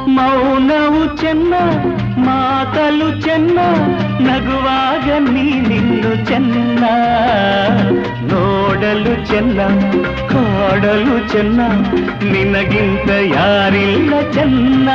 ಮೌನವು ಚೆನ್ನ ಮಾತಲು ಚೆನ್ನ ನಗುವಾಗ ನೀನಿನ್ನು ಚೆನ್ನ ನೋಡಲು ಚೆನ್ನ ಕಾಡಲು ಚೆನ್ನ ನಿನಗಿಂತ ಯಾರಿಲ್ಲ ಚೆನ್ನ